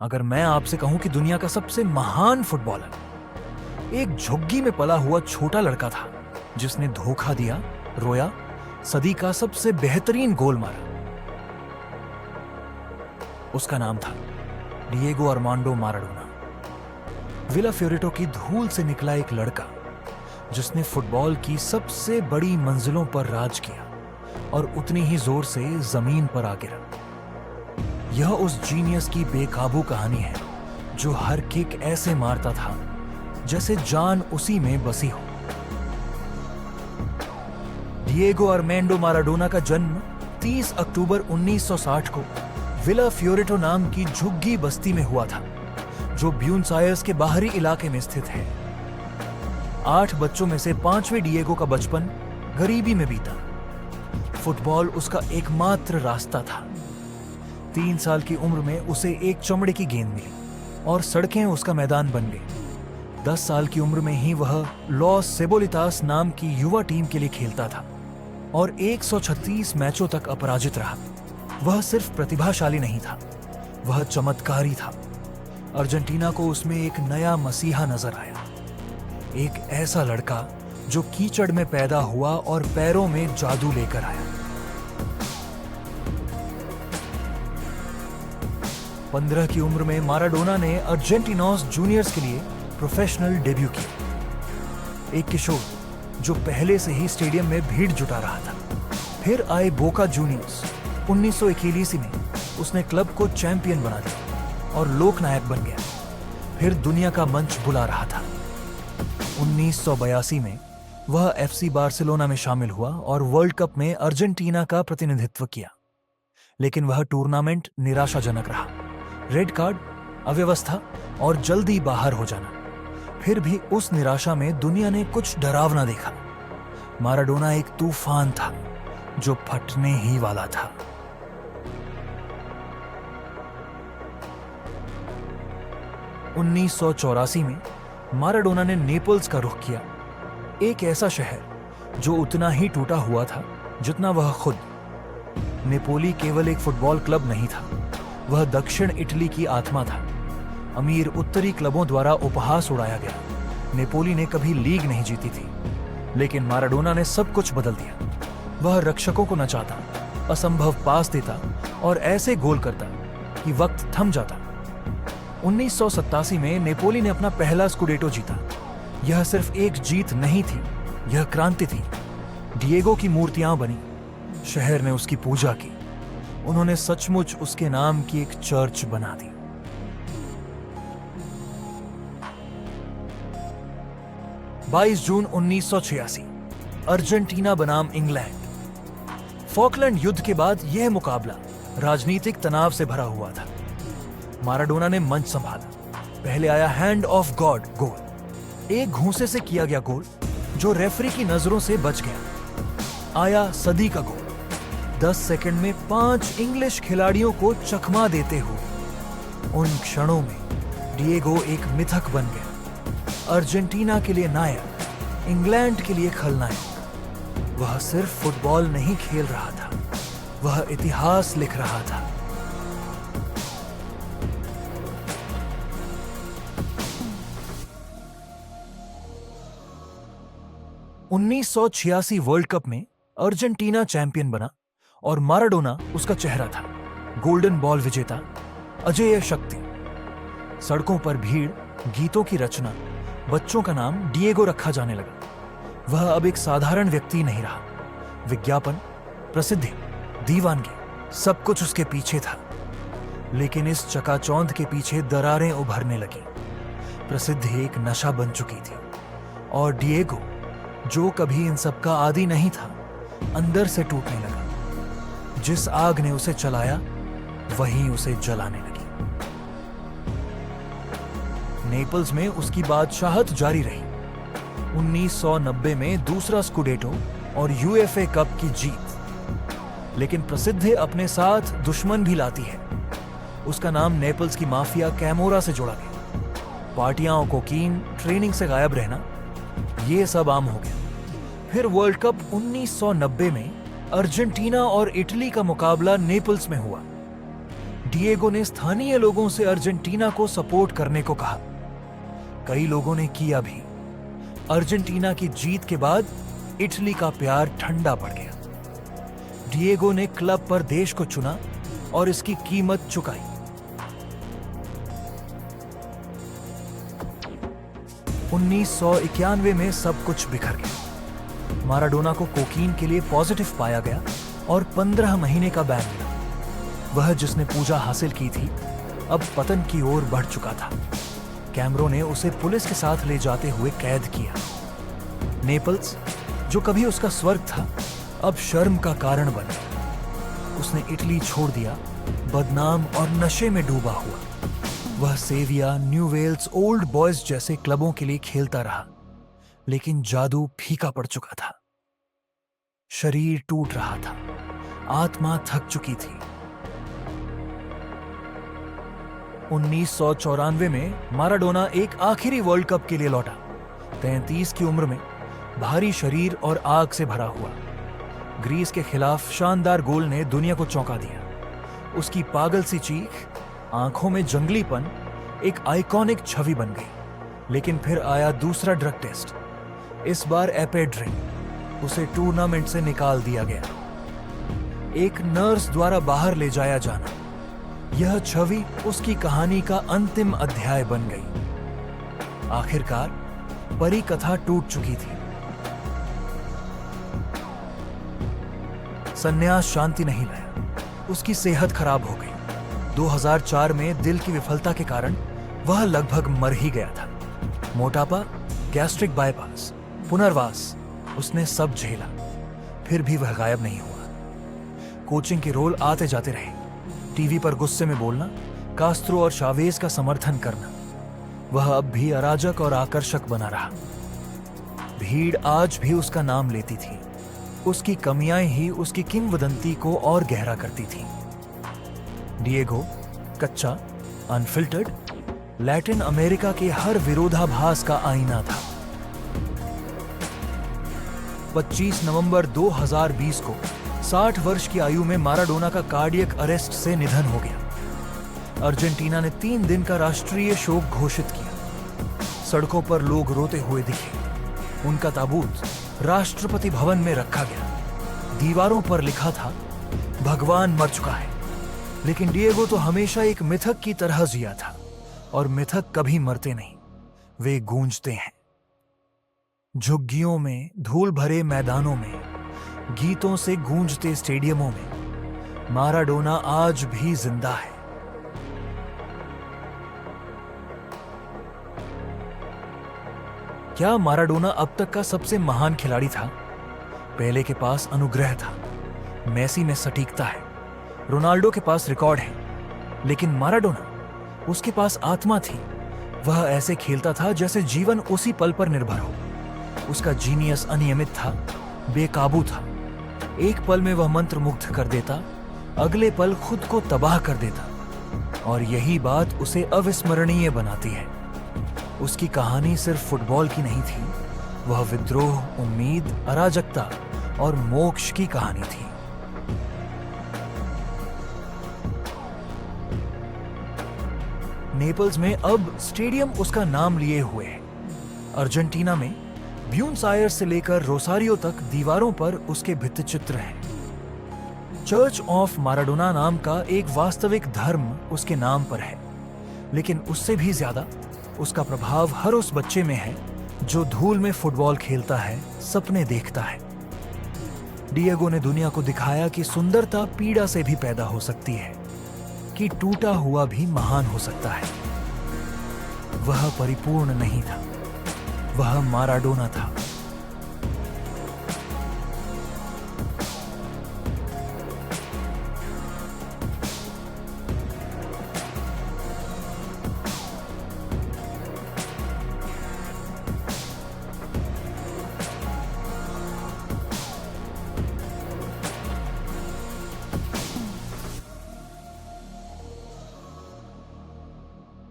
अगर मैं आपसे कहूं कि दुनिया का सबसे महान फुटबॉलर एक झुग्गी में पला हुआ छोटा लड़का था जिसने धोखा दिया, रोया, सदी का सबसे बेहतरीन गोल मारा, उसका नाम था डिएगो आर्मांडो माराडोना। विला फ्योरेटो की धूल से निकला एक लड़का जिसने फुटबॉल की सबसे बड़ी मंजिलों पर राज किया और उतनी ही जोर से जमीन पर आ गिरा। यह उस जीनियस की बेकाबू कहानी है जो हर किक ऐसे मारता था जैसे जान उसी में बसी हो। डिएगो आर्मांडो माराडोना का जन्म 30 अक्टूबर 1960 को विला फ्योरेटो नाम की झुग्गी बस्ती में हुआ था जो ब्यूनस आयर्स के बाहरी इलाके में स्थित है। 8 बच्चों में से 5वें डिएगो का बचपन गरीबी में बीता। फुटबॉल उसका एकमात्र रास्ता था। 3 साल की उम्र में उसे एक चमड़े की गेंद मिली और सड़कें उसका मैदान बन गई। 10 साल की उम्र में ही वह लॉस सेबोलितास नाम की युवा टीम के लिए खेलता था और 136 मैचों तक अपराजित रहा। वह सिर्फ प्रतिभाशाली नहीं था, वह चमत्कारी था। अर्जेंटीना को उसमें एक नया मसीहा नजर आया, एक ऐसा लड़का जो कीचड़ में पैदा हुआ और पैरों में जादू लेकर आया। 15 की उम्र में माराडोना ने अर्जेंटिनोस जूनियर्स के लिए प्रोफेशनल डेब्यू किया। एक किशोर जो पहले से ही स्टेडियम में भीड़ जुटा रहा था। फिर आए बोका जूनियर्स। 1981 में उसने क्लब को चैंपियन बना दिया और लोकनायक बन गया। फिर दुनिया का मंच बुला रहा था। 1982 में वह एफसी बार्सिलोना में शामिल हुआ और वर्ल्ड कप में अर्जेंटीना का प्रतिनिधित्व किया, लेकिन वह टूर्नामेंट निराशाजनक रहा। रेड कार्ड, अव्यवस्था और जल्दी बाहर हो जाना। फिर भी उस निराशा में दुनिया ने कुछ डरावना देखा। माराडोना एक तूफान था जो फटने ही वाला था। उन्नीस में माराडोना ने नेपल्स का रुख किया, एक ऐसा शहर जो उतना ही टूटा हुआ था जितना वह खुद। नेपोली केवल एक फुटबॉल क्लब नहीं था, वह दक्षिण इटली की आत्मा था। अमीर उत्तरी क्लबों द्वारा उपहास उड़ाया गया। नेपोली ने कभी लीग नहीं जीती थी, लेकिन माराडोना ने सब कुछ बदल दिया। वह रक्षकों को नचाता, असंभव पास देता और ऐसे गोल करता कि वक्त थम जाता। 1987 में नेपोली ने अपना पहला स्कुडेटो जीता। यह सिर्फ एक जीत नहीं थी, यह क्रांति थी। डिएगो की मूर्तियां बनी, शहर ने उसकी पूजा की। उन्होंने सचमुच उसके नाम की एक चर्च बना दी। जून 1986 अर्जेंटीना बनाम इंग्लैंड। फॉकलैंड युद्ध के बाद यह मुकाबला राजनीतिक तनाव से भरा हुआ था। माराडोना ने मंच संभाला। पहले आया हैंड ऑफ गॉड गोल, एक घूंसे से किया गया गोल जो रेफरी की नजरों से बच गया। आया सदी का गोल, 10 सेकंड में 5 इंग्लिश खिलाड़ियों को चकमा देते हुए। उन क्षणों में डिएगो एक मिथक बन गया। अर्जेंटीना के लिए नायक, इंग्लैंड के लिए खलनायक। वह सिर्फ फुटबॉल नहीं खेल रहा था, वह इतिहास लिख रहा था। (1986) वर्ल्ड कप में अर्जेंटीना चैंपियन बना और माराडोना उसका चेहरा था। गोल्डन बॉल विजेता, अजेय शक्ति। सड़कों पर भीड़, गीतों की रचना, बच्चों का नाम डिएगो रखा जाने लगा। वह अब एक साधारण व्यक्ति नहीं रहा। विज्ञापन, प्रसिद्धि, दीवानगी, सब कुछ उसके पीछे था। लेकिन इस चकाचौंध के पीछे दरारें उभरने लगी। प्रसिद्धि एक नशा बन चुकी थी और डिएगो, जो कभी इन सब का आदी नहीं था, अंदर से टूटने लगा। जिस आग ने उसे चलाया वही उसे जलाने लगी। नेपल्स में उसकी बादशाहत जारी रही। 1990 में दूसरा स्कुडेटो और यूएफए कप की जीत। लेकिन प्रसिद्धि अपने साथ दुश्मन भी लाती है। उसका नाम नेपल्स की माफिया कैमोरा से जोड़ा गया। पार्टियां, कोकीन, ट्रेनिंग से गायब रहना, ये सब आम हो गया। फिर वर्ल्ड कप 1990 में अर्जेंटीना और इटली का मुकाबला नेपल्स में हुआ। डिएगो ने स्थानीय लोगों से अर्जेंटीना को सपोर्ट करने को कहा। कई लोगों ने किया भी। अर्जेंटीना की जीत के बाद इटली का प्यार ठंडा पड़ गया। डिएगो ने क्लब पर देश को चुना और इसकी कीमत चुकाई। 1991 में सब कुछ बिखर गया। माराडोना को कोकीन के लिए पॉजिटिव पाया गया और 15 महीने का बैन मिला। वह जिसने पूजा हासिल की थी अब पतन की ओर बढ़ चुका था। कैमरों ने उसे पुलिस के साथ ले जाते हुए कैद किया। नेपल्स, जो कभी उसका स्वर्ग था, अब शर्म का कारण बन गया। उसने इटली छोड़ दिया, बदनाम और नशे में डूबा हुआ। वह Sevilla, Newell's, Old Boys जैसे क्लबों के लिए खेलता रहा, लेकिन जादू फीका पड़ चुका था। शरीर टूट रहा था, आत्मा थक चुकी थी। 1994 में माराडोना एक आखिरी वर्ल्ड कप के लिए लौटा। 33 की उम्र में, भारी शरीर और आग से भरा हुआ। ग्रीस के खिलाफ शानदार गोल ने दुनिया को चौंका दिया। उसकी पागल सी चीख, आंखों में जंगलीपन एक आइकॉनिक छवि बन गई। लेकिन फिर आया दूसरा ड्रग टेस्ट, इस बार एपेड्रिन। उसे टूर्नामेंट से निकाल दिया गया, एक नर्स द्वारा बाहर ले जाया जाना। यह छवि उसकी कहानी का अंतिम अध्याय बन गई। आखिरकार परी कथा टूट चुकी थी। संन्यास शांति नहीं लाया, उसकी सेहत खराब हो गई। 2004 में दिल की विफलता के कारण वह लगभग मर ही गया था। मोटापा, गैस्ट्रिक बाईपास, पुनर्वास, उसने सब झेला, फिर भी वह गायब नहीं हुआ। कोचिंग के रोल आते जाते रहे। टीवी पर गुस्से में बोलना, कास्त्रो और शावेज का समर्थन करना। वह अब भी अराजक और आकर्षक बना रहा। भीड़ आज भी उसका नाम लेती थी। उसकी कमियां ही उसकी किंवदंती को और गहरा करती थी। डिएगो कच्चा, अनफिल्टर्ड, लैटिन अमेरिका के हर विरोधाभास का आईना था। 25 नवंबर 2020 को 60 वर्ष की आयु में माराडोना का कार्डियक अरेस्ट से निधन हो गया। अर्जेंटीना ने 3 दिन का राष्ट्रीय शोक घोषित किया। सड़कों पर लोग रोते हुए दिखे। उनका ताबूत राष्ट्रपति भवन में रखा गया। दीवारों पर लिखा था, भगवान मर चुका है। लेकिन डिएगो तो हमेशा एक मिथक की तरह जिया था, और मिथक कभी मरते नहीं, वे गूंजते हैं। झुग्गियों में, धूल भरे मैदानों में, गीतों से गूंजते स्टेडियमों में माराडोना आज भी जिंदा है। क्या माराडोना अब तक का सबसे महान खिलाड़ी था? पेले के पास अनुग्रह था, मेसी में सटीकता है, रोनाल्डो के पास रिकॉर्ड है, लेकिन माराडोना, उसके पास आत्मा थी। वह ऐसे खेलता था जैसे जीवन उसी पल पर निर्भर हो। उसका जीनियस अनियमित था, बेकाबू था। एक पल में वह मंत्र मुग्ध कर देता, अगले पल खुद को तबाह कर देता, और यही बात उसे अविस्मरणीय बनाती है। उसकी कहानी सिर्फ फुटबॉल की नहीं थी, वह विद्रोह, उम्मीद, अराजकता और मोक्ष की कहानी थी। नेपल्स में अब स्टेडियम उसका नाम लिए हुए है। अर्जेंटीना में ब्यूनस आयर्स से लेकर रोसारियो तक दीवारों पर उसके भित्तिचित्र हैं। चर्च ऑफ माराडोना नाम का एक वास्तविक धर्म उसके नाम पर है, लेकिन उससे भी ज्यादा उसका प्रभाव हर उस बच्चे में है जो धूल में फुटबॉल खेलता है, सपने देखता है। डिएगो ने दुनिया को दिखाया कि सुंदरता पीड़ा से भी पैदा हो सकती है, कि टूटा हुआ भी महान हो सकता है। वह परिपूर्ण नहीं था, वह माराडोना था।